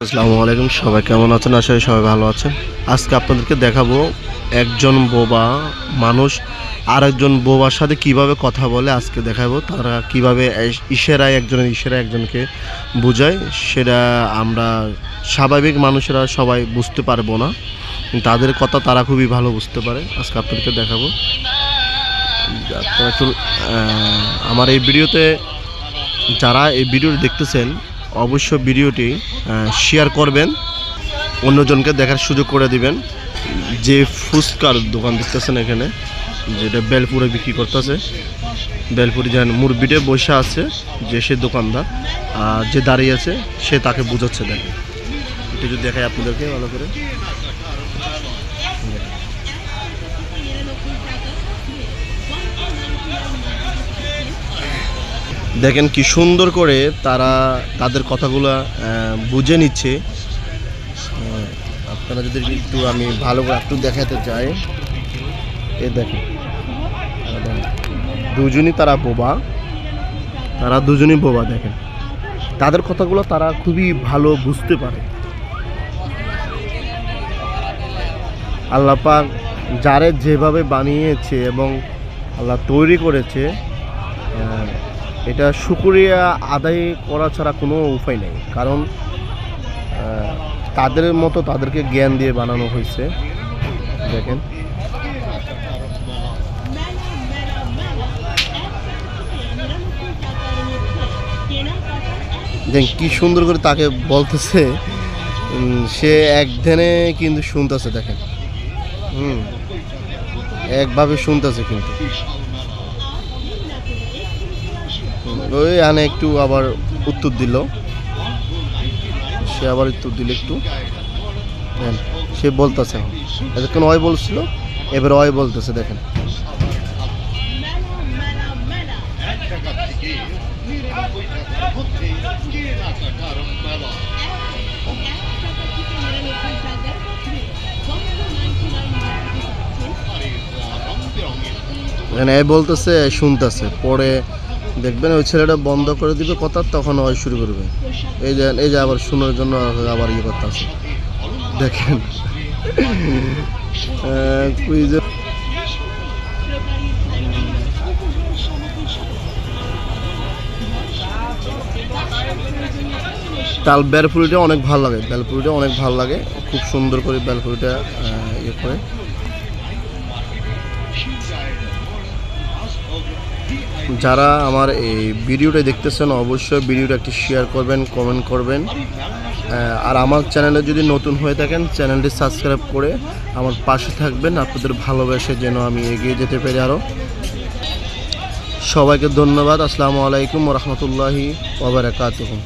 আসসালামু আলাইকুম, সবাই কেমন আছেন? আশা করি সবাই ভালো আছেন। আজকে আপনাদেরকে দেখাবো একজন বোবা মানুষ আর একজন বোবার সাথে কিভাবে কথা বলে। আজকে দেখাবো তারা কিভাবে ইশারায় একজনকে বোঝায়। সেটা আমরা স্বাভাবিক মানুষেরা সবাই বুঝতে পারবো না, তাদের কথা তারা খুবই ভালো বুঝতে পারে। আজকে আপনাদেরকে দেখাবো। আপনারা একটু আমার এই ভিডিওতে যারা এই ভিডিওটি দেখতেছেন অবশ্য ভিডিওটি শেয়ার করবেন, অন্যজনকে দেখার সুযোগ করে দিবেন। যে ফুচকার দোকান দেখতেছেন এখানে, যেটা বেলপুরে বিক্রি করতেছে, বেলপুরি যেন মুরবিটে বসে আছে যে সে দোকানদার, আর যে দাঁড়িয়ে আছে সে তাকে বোঝাচ্ছে। দেখেন, একটু যদি দেখাই আপনাদেরকে ভালো করে। দেখেন কি সুন্দর করে তারা তাদের কথাগুলো বুঝে নিচ্ছে। আপনারা যদি একটু আমি ভালো করে একটু দেখাতে চাই, এ দেখেন দুজনই তারা বোবা। দেখেন তাদের কথাগুলো তারা খুবই ভালো বুঝতে পারে। আল্লাহ পাক যারে যেভাবে বানিয়েছে এবং আল্লাহ তৈরি করেছে, এটা শুকরিয়া আদায় করা ছাড়া কোনো উপায় নেই। কারণ তাদের মতো তাদেরকে জ্ঞান দিয়ে বানানো হয়েছে। দেখেন কি সুন্দর করে তাকে বলতেছে, সে এক ধ্যানে কিন্তু শুনতেছে। দেখেন একভাবে শুনতেছে, কিন্তু ওই আনে একটু আবার উত্তর দিল, সে আবার উত্তর দিল একটু। সে বলতেছে, এতক্ষণ ওই বলছিল, এবার ওই বলতেছে। দেখেন এখানে এ বলতেছে, শুনতেছে, পরে দেখবেন ওই ছেলেটা বন্ধ করে দিবে কথা, তখন ওই শুরু করবে। এই যে আবার শোনার জন্য আবার ইয়ে করতে আছে। দেখেন তাল বেলপুরিটা অনেক ভালো লাগে, খুব সুন্দর করে বেলপুরিটা ইয়ে করে। যারা আমার এই ভিডিওটা দেখতেছেন অবশ্যই ভিডিওটা একটি শেয়ার করবেন, কমেন্ট করবেন। আর আমার চ্যানেলে যদি নতুন হয়ে থাকেন চ্যানেলটি সাবস্ক্রাইব করে আমার পাশে থাকবেন। আপনাদের ভালোবাসে যেন আমি এগিয়ে যেতে পারি আরও। সবাইকে ধন্যবাদ। আসসালামু আলাইকুম ওয়া রাহমাতুল্লাহি ওয়া বারাকাতুহু।